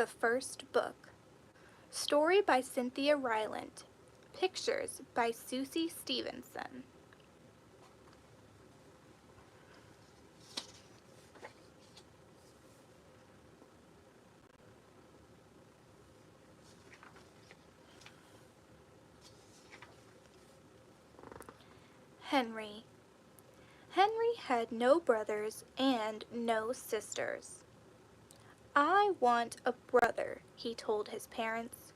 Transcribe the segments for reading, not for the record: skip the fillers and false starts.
The First Book. Story by Cynthia Ryland. Pictures by Sucie Stevenson. Henry. Henry had no brothers and no sisters. "I want a brother," he told his parents.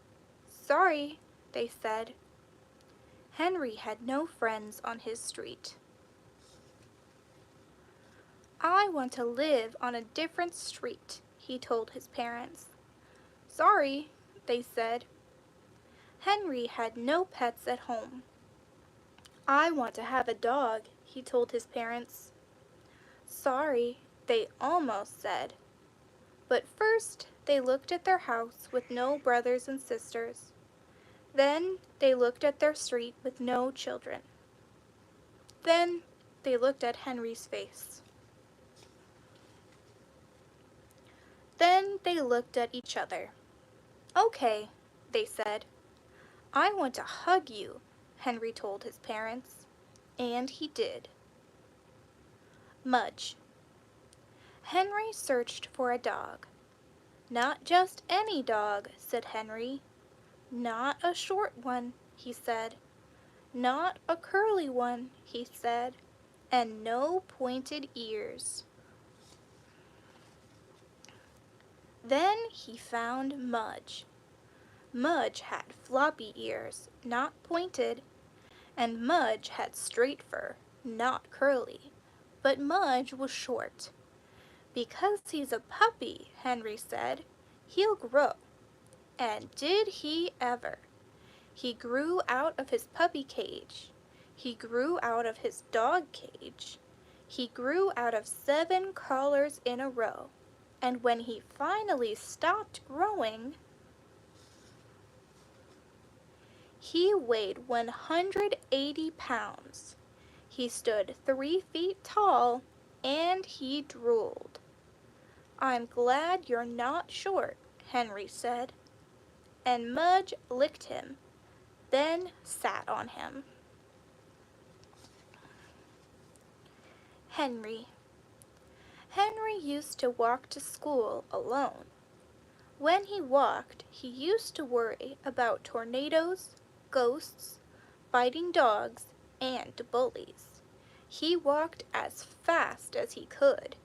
"Sorry," they said. Henry had no friends on his street. "I want to live on a different street," he told his parents. "Sorry," they said. Henry had no pets at home. "I want to have a dog," he told his parents. "Sorry," they almost said. But first they looked at their house with no brothers and sisters. Then they looked at their street with no children. Then they looked at Henry's face. Then they looked at each other. "Okay," they said. "I want to hug you," Henry told his parents. And he did. Mudge. Henry searched for a dog. "Not just any dog," said Henry. "Not a short one," he said. "Not a curly one," he said. "And no pointed ears." Then he found Mudge. Mudge had floppy ears, not pointed, and Mudge had straight fur, not curly, but Mudge was short. "Because he's a puppy," Henry said, "he'll grow." And did he ever! He grew out of his puppy cage. He grew out of his dog cage. He grew out of 7 collars in a row. And when he finally stopped growing, he weighed 180 pounds. He stood 3 feet tall, and he drooled. "I'm glad you're not short," Henry said. And Mudge licked him, then sat on him. Henry. Henry used to walk to school alone. When he walked, he used to worry about tornadoes, ghosts, biting dogs, and bullies. He walked as fast as he could.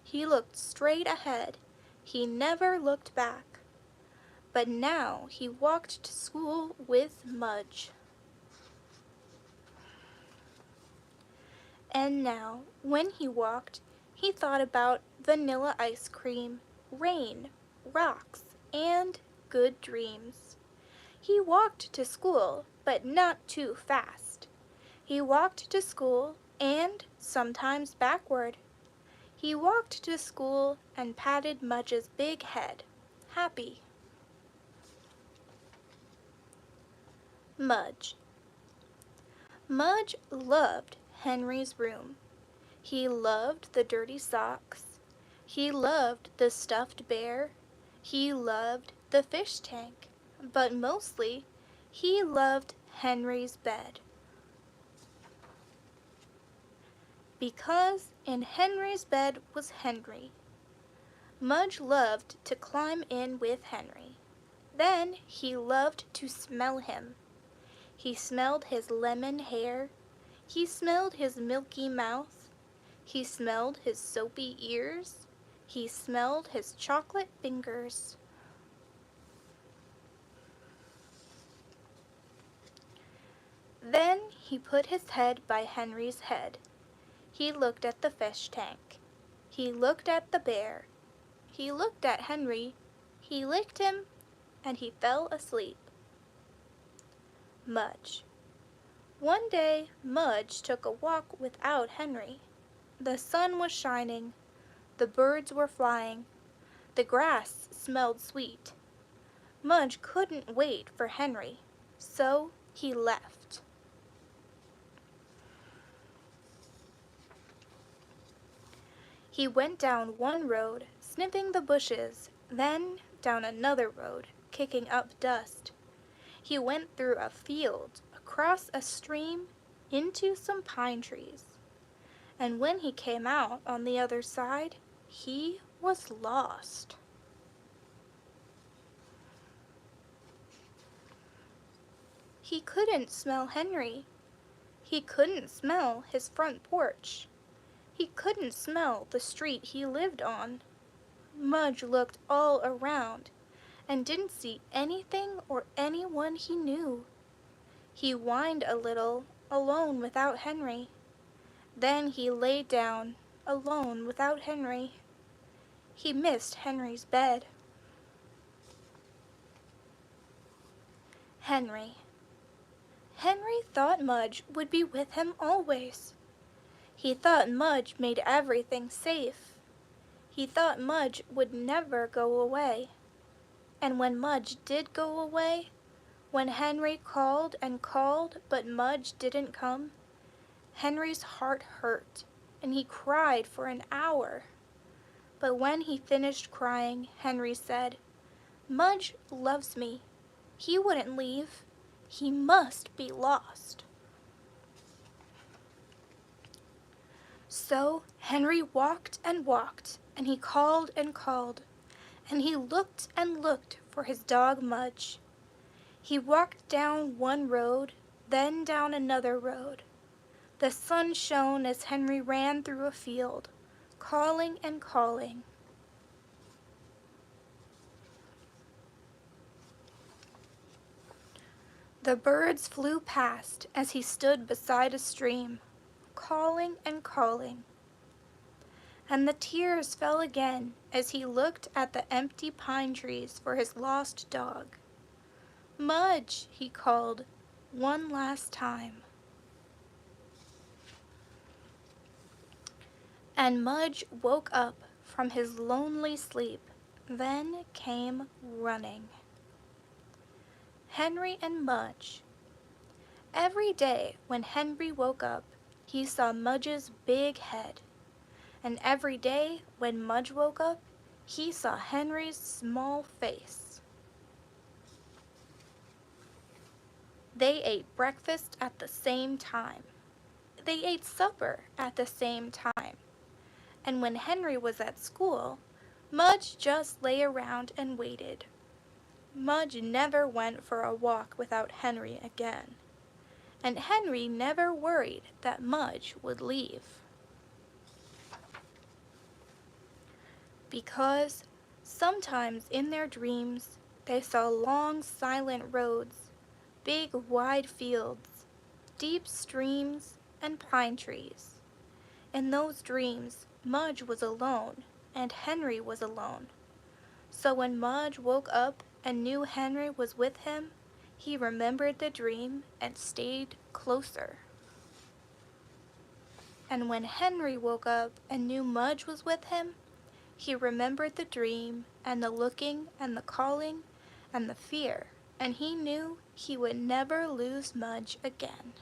He looked straight ahead. He never looked back. But now he walked to school with Mudge. And now, when he walked, he thought about vanilla ice cream, rain, rocks, and good dreams. He walked to school, but not too fast. He walked to school, and sometimes backward. He walked to school and patted Mudge's big head, happy. Mudge. Mudge loved Henry's room. He loved the dirty socks. He loved the stuffed bear. He loved the fish tank. But mostly, he loved Henry's bed. Because in Henry's bed was Henry. Mudge loved to climb in with Henry. Then he loved to smell him. He smelled his lemon hair. He smelled his milky mouth. He smelled his soapy ears. He smelled his chocolate fingers. Then he put his head by Henry's head. He looked at the fish tank. He looked at the bear. He looked at Henry. He licked him, and he fell asleep. Mudge. One day, Mudge took a walk without Henry. The sun was shining. The birds were flying. The grass smelled sweet. Mudge couldn't wait for Henry, so he left. He went down one road, sniffing the bushes, then down another road, kicking up dust. He went through a field, across a stream, into some pine trees. And when he came out on the other side, he was lost. He couldn't smell Henry. He couldn't smell his front porch. He couldn't smell the street he lived on. Mudge looked all around and didn't see anything or anyone he knew. He whined a little, alone without Henry. Then he lay down, alone without Henry. He missed Henry's bed. Henry. Henry thought Mudge would be with him always. He thought Mudge made everything safe. He thought Mudge would never go away. And when Mudge did go away, when Henry called and called but Mudge didn't come, Henry's heart hurt, and he cried for an hour. But when he finished crying, Henry said, "Mudge loves me. He wouldn't leave. He must be lost." So Henry walked and walked, and he called and called, and he looked and looked for his dog Mudge. He walked down one road, then down another road. The sun shone as Henry ran through a field, calling and calling. The birds flew past as he stood beside a stream, calling and calling. And the tears fell again as he looked at the empty pine trees for his lost dog. "Mudge," he called one last time. And Mudge woke up from his lonely sleep, then came running. Henry and Mudge. Every day when Henry woke up, he saw Mudge's big head. And every day when Mudge woke up, he saw Henry's small face. They ate breakfast at the same time. They ate supper at the same time. And when Henry was at school, Mudge just lay around and waited. Mudge never went for a walk without Henry again, and Henry never worried that Mudge would leave. Because sometimes in their dreams they saw long silent roads, big wide fields, deep streams, and pine trees. In those dreams, Mudge was alone, and Henry was alone. So when Mudge woke up and knew Henry was with him, he remembered the dream and stayed closer. And when Henry woke up and knew Mudge was with him, he remembered the dream and the looking and the calling and the fear, and he knew he would never lose Mudge again.